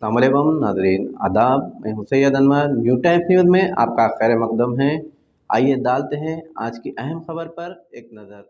अस्सलाम वालेकुम नाज़रीन, आदाब। मैं हूं Syed Anwar. New times news में आपका खैर मकदम है। आइए डालते हैं आज की अहम खबर पर एक नज़र।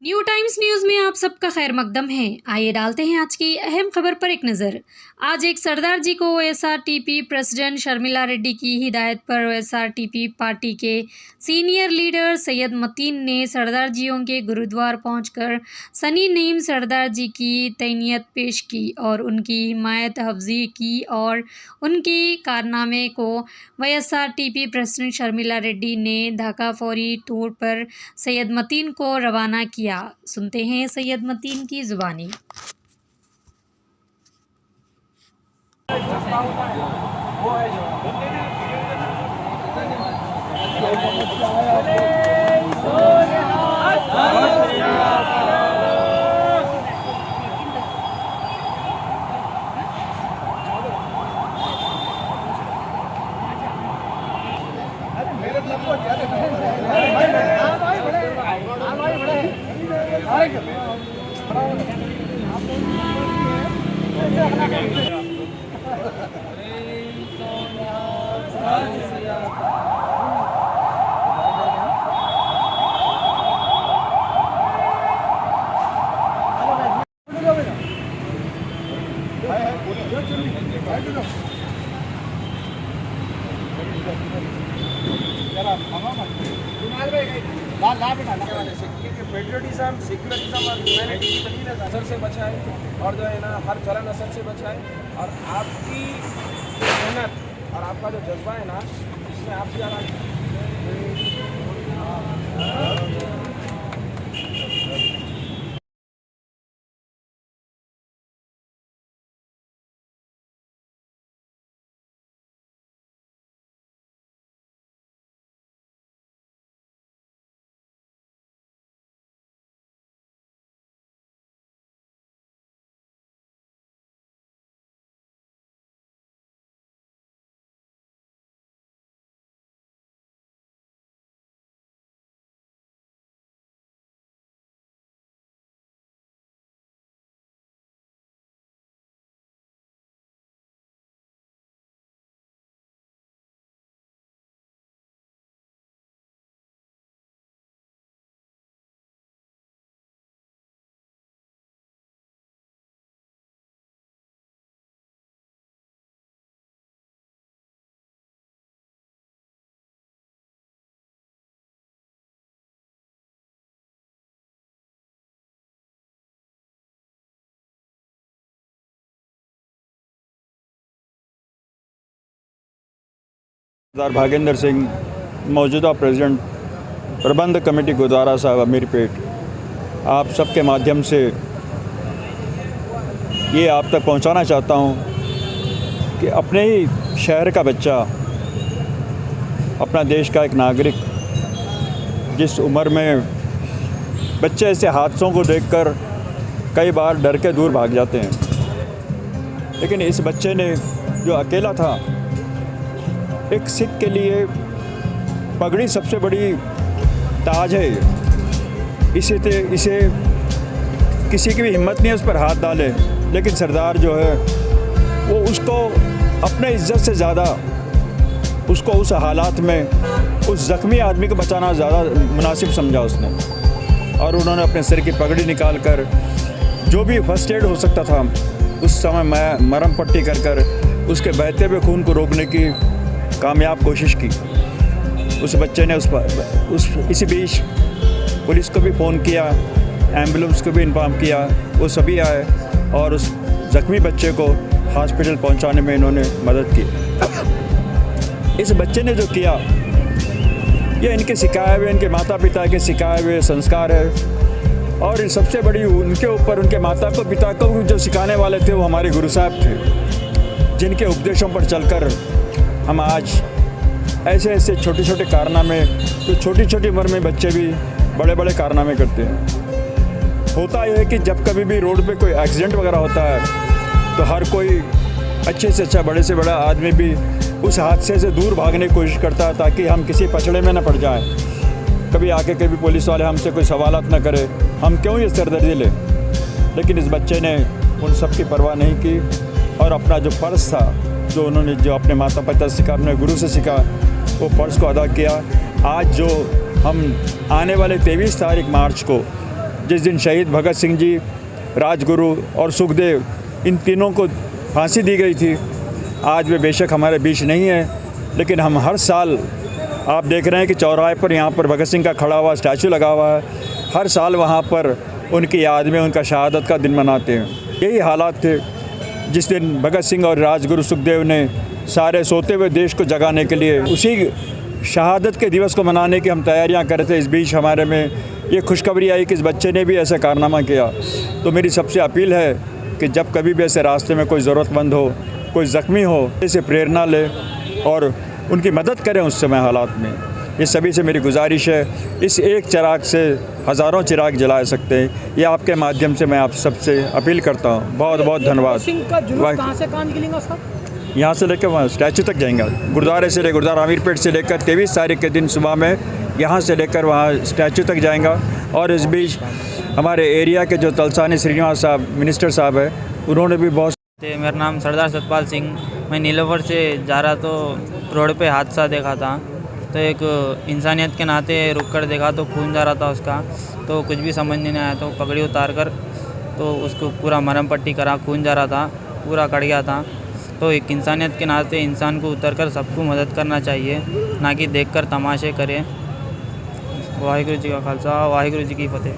न्यू टाइम्स न्यूज़ में आप सबका खैर मकदम है। आइए डालते हैं आज की अहम खबर पर एक नज़र। आज एक सरदार जी को OSRTP प्रेसिडेंट शर्मिला रेड्डी की हिदायत पर OSRTP पार्टी के सीनियर लीडर सैयद मतीन ने सरदार जियों के गुरुद्वार पहुंचकर सनी नईम सरदार जी की तैनियत पेश की और उनकी हिमायत अफजी की और उनके कारनामे को OSRTP प्रेसिडेंट शर्मिला रेड्डी ने ढाका फौरी तौर पर सैयद मतीन को रवाना किया। सुनते हैं सैयद मतीन की जुबानी। पेट्रियटिज्म, सेक्युलरिज्म और ह्यूमैनिटी की दलील असर से बचाए और जो है ना हर चलन असर से बचाए। और आपकी मेहनत और आपका जो जज्बा है ना, इसमें आप ज़्यादा सरदार भागेंद्र सिंह, मौजूदा प्रेसिडेंट प्रबंध कमेटी गुरुद्वारा साहब अमीरपेट, आप सबके माध्यम से ये आप तक पहुंचाना चाहता हूं कि अपने ही शहर का बच्चा, अपना देश का एक नागरिक, जिस उम्र में बच्चे ऐसे हादसों को देखकर कई बार डर के दूर भाग जाते हैं, लेकिन इस बच्चे ने जो अकेला था, एक सिख के लिए पगड़ी सबसे बड़ी ताज है। इसे किसी की भी हिम्मत नहीं है उस पर हाथ डाले, लेकिन सरदार जो है वो उसको अपने इज्जत से ज़्यादा उसको उस हालात में उस ज़ख्मी आदमी को बचाना ज़्यादा मुनासिब समझा उसने। और उन्होंने अपने सिर की पगड़ी निकाल कर जो भी फर्स्ट एड हो सकता था उस समय मैं मरहम पट्टी कर उसके बहते हुए खून को रोकने की कामयाब कोशिश की। उस बच्चे ने इसी बीच पुलिस को भी फ़ोन किया, एम्बुलेंस को भी इन्फॉर्म किया, वो सभी आए और उस ज़ख्मी बच्चे को हॉस्पिटल पहुंचाने में इन्होंने मदद की। इस बच्चे ने जो किया ये इनके सिखाए हुए, इनके माता पिता के सिखाए हुए संस्कार है। और सबसे बड़ी उनके ऊपर उनके माता को पिता को जो सिखाने वाले थे वो हमारे गुरु साहब थे, जिनके उपदेशों पर चलकर हम आज ऐसे छोटे छोटे कारनामे, तो छोटी छोटी उम्र में बच्चे भी बड़े बड़े कारनामे करते हैं। होता यह है कि जब कभी भी रोड पे कोई एक्सीडेंट वगैरह होता है तो हर कोई अच्छे से अच्छा, बड़े से बड़ा आदमी भी उस हादसे से दूर भागने की कोशिश करता है ताकि हम किसी पछड़े में न पड़ जाएं। कभी आके कभी पुलिस वाले हमसे कोई सवालात न करें, हम क्यों ये सरदर्दी लें। लेकिन इस बच्चे ने उन सब की परवाह नहीं की और अपना जो फ़र्ज़ था, जो उन्होंने जो अपने माता पिता से सीखा, अपने गुरु से सीखा, वो फ़र्ज़ को अदा किया। आज जो हम आने वाले 23 तारीख मार्च को, जिस दिन शहीद भगत सिंह जी, राजगुरु और सुखदेव, इन तीनों को फांसी दी गई थी, आज वे बेशक हमारे बीच नहीं है, लेकिन हम हर साल आप देख रहे हैं कि चौराहे पर यहाँ पर भगत सिंह का खड़ा हुआ स्टैचू लगा हुआ है। हर साल वहाँ पर उनकी याद में उनका शहादत का दिन मनाते हैं। यही हालात थे जिस दिन भगत सिंह और राजगुरु सुखदेव ने सारे सोते हुए देश को जगाने के लिए उसी शहादत के दिवस को मनाने की हम तैयारियां कर रहे थे। इस बीच हमारे में ये खुशखबरी आई कि इस बच्चे ने भी ऐसा कारनामा किया। तो मेरी सबसे अपील है कि जब कभी भी ऐसे रास्ते में कोई ज़रूरतमंद हो, कोई ज़ख्मी हो, इसे प्रेरणा ले और उनकी मदद करें उस समय हालात में। ये सभी से मेरी गुजारिश है। इस एक चिराग से हज़ारों चिराग जला सकते हैं। ये आपके माध्यम से मैं आप सबसे अपील करता हूँ। बहुत बहुत धन्यवाद। कहाँ से कहाँ निकलेंगे उसका? यहाँ से लेकर वहाँ स्टैचू तक जाएंगे। गुरुद्वारे से गुरुद्वारा आमिरपेट से लेकर 23 तारीख के दिन सुबह में यहाँ से लेकर वहाँ स्टैचू तक जाएगा। और इस बीच हमारे एरिया के जो तलसानी श्रीनिवास साहब मिनिस्टर साहब है, उन्होंने भी बहुत। मेरा नाम सरदार सतपाल सिंह। मैं नीलोफर से जा रहा तो रोड पे हादसा देखा था, तो एक इंसानियत के नाते रुक कर देखा तो खून जा रहा था उसका, तो कुछ भी समझ नहीं आया। तो पगड़ी उतार कर तो उसको पूरा मरहम पट्टी करा, खून जा रहा था, पूरा कट गया था। तो एक इंसानियत के नाते इंसान को उतर कर सबको मदद करना चाहिए, ना कि देख कर तमाशे करें। वाहिगुरु जी का खालसा, वाहिगुरु जी की फतेह।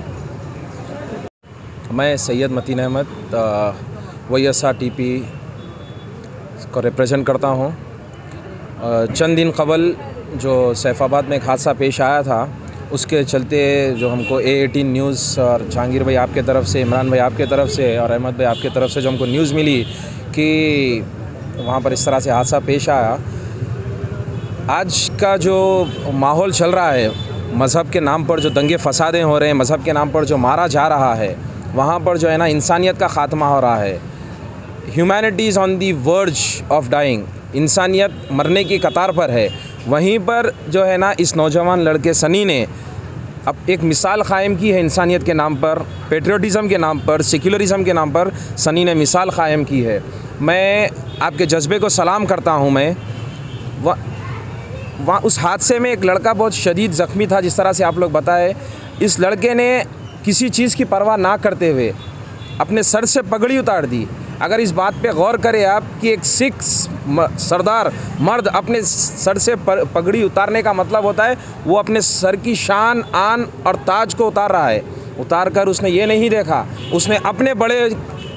मैं सैयद मतीन अहमद YSRTP को रिप्रेजेंट करता हूँ। चंद दिन कबल जो सैफाबाद में एक हादसा पेश आया था, उसके चलते जो हमको A18 न्यूज़ और जहांगीर भाई आपके तरफ से, इमरान भाई आपके तरफ से और अहमद भाई आपके तरफ से जो हमको न्यूज़ मिली कि वहाँ पर इस तरह से हादसा पेश आया। आज का जो माहौल चल रहा है, मज़हब के नाम पर जो दंगे फसादें हो रहे हैं, मज़हब के नाम पर जो मारा जा रहा है, वहाँ पर जो है ना इंसानियत का ख़ात्मा हो रहा है। Humanity is on the verge of dying. इंसानियत मरने की कतार पर है। वहीं पर जो है ना इस नौजवान लड़के सनी ने अब एक मिसाल क़ायम की है इंसानियत के नाम पर, पेट्रियोटिज़म के नाम पर, सेक्युलरिज़म के नाम पर सनी ने मिसाल क़ायम की है। मैं आपके जज्बे को सलाम करता हूँ। मैं वहाँ उस हादसे में एक लड़का बहुत शदीद ज़ख्मी था, जिस तरह से आप लोग बताए। इस लड़के ने किसी चीज़ की परवाह ना करते हुए अपने सर से पगड़ी उतार दी। अगर इस बात पे गौर करें आप कि एक सिख सरदार मर्द अपने सर से पगड़ी उतारने का मतलब होता है वो अपने सर की शान, आन और ताज को उतार रहा है। उतार कर उसने ये नहीं देखा, उसने अपने बड़े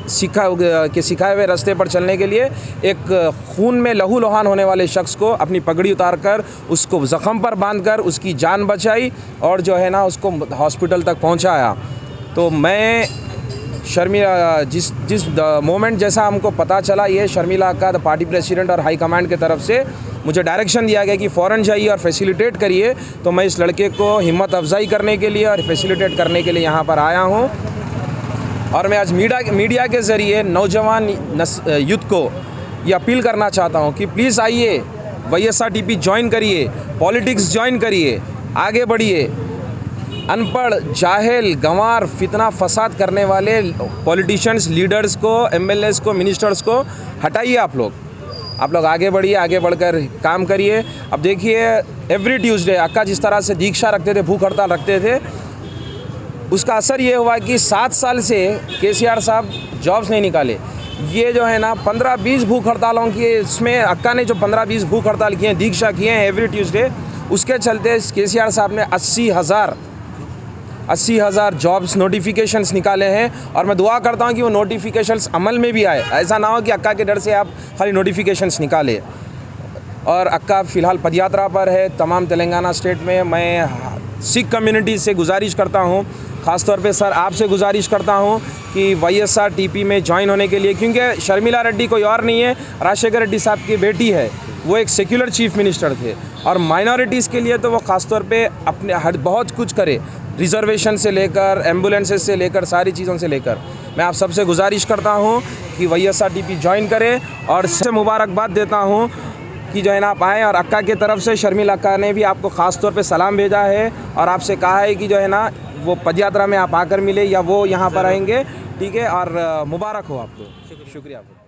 सिखाए हुए रास्ते पर चलने के लिए एक खून में लहू लुहान होने वाले शख्स को अपनी पगड़ी उतार कर उसको ज़ख़म पर बांध कर उसकी जान बचाई और जो है ना उसको हॉस्पिटल तक पहुंचाया। तो मैं शर्मिला जिस मोमेंट जैसा हमको पता चला, ये शर्मिला का पार्टी प्रेसिडेंट और हाई कमांड के तरफ से मुझे डायरेक्शन दिया गया कि फ़ौरन जाइए और फैसिलिटेट करिए। तो मैं इस लड़के को हिम्मत अफजाई करने के लिए और फैसिलिटेट करने के लिए यहाँ पर आया हूँ। और मैं आज मीडिया के ज़रिए नौजवान यूथ को ये अपील करना चाहता हूँ कि प्लीज़ आइए, YSRTP ज्वाइन करिए, पॉलिटिक्स ज्वाइन करिए, आगे बढ़िए। अनपढ़, जाहिल, गंवार, फितना फसाद करने वाले पॉलिटिशियंस, लीडर्स को, MLAs को, मिनिस्टर्स को हटाइए। आप लोग आगे बढ़िए, आगे बढ़कर काम करिए। अब देखिए एवरी ट्यूसडे अक्का जिस तरह से दीक्षा रखते थे, भूख हड़ताल रखते थे, उसका असर ये हुआ कि 7 साल से KCR साहब जॉब्स नहीं निकाले। ये जो है ना 15-20 भूख हड़तालों की, इसमें अक्का ने जो 15-20 भूख हड़ताल किए हैं, दीक्षा किए हैं एवरी ट्यूसडे, उसके चलते KCR साहब ने 80,000 जॉब्स नोटिफिकेशंस निकाले हैं। और मैं दुआ करता हूं कि वो नोटिफिकेशंस अमल में भी आए। ऐसा ना हो कि अक्का के डर से आप खाली नोटिफिकेशंस निकाले। और अक्का फ़िलहाल पदयात्रा पर है तमाम तेलंगाना स्टेट में। मैं सिख कम्युनिटी से गुजारिश करता हूं, ख़ास तौर पे सर आपसे गुजारिश करता हूं कि YSRTP में ज्वाइन होने के लिए, क्योंकि शर्मिला रेड्डी कोई और नहीं है, राजशेखर रेड्डी साहब की बेटी है। वो एक सेक्युलर चीफ मिनिस्टर थे और माइनॉरिटीज़ के लिए तो वो ख़ास तौर पे अपने बहुत कुछ करे, रिजर्वेशन से लेकर, एम्बुलेंसेस से लेकर, सारी चीज़ों से लेकर। मैं आप सबसे गुजारिश करता हूँ कि YSRTP ज्वाइन करें और सबसे मुबारकबाद देता हूँ कि जो है ना आप आएँ। और अक्का की तरफ से शर्मिला अक्का ने भी आपको ख़ास तौर पे सलाम भेजा है और आपसे कहा है कि जो है ना वो पदयात्रा में आप आकर मिले या वो यहाँ पर आएंगे, ठीक है। और मुबारक हो आपको, शुक्रिया आपको।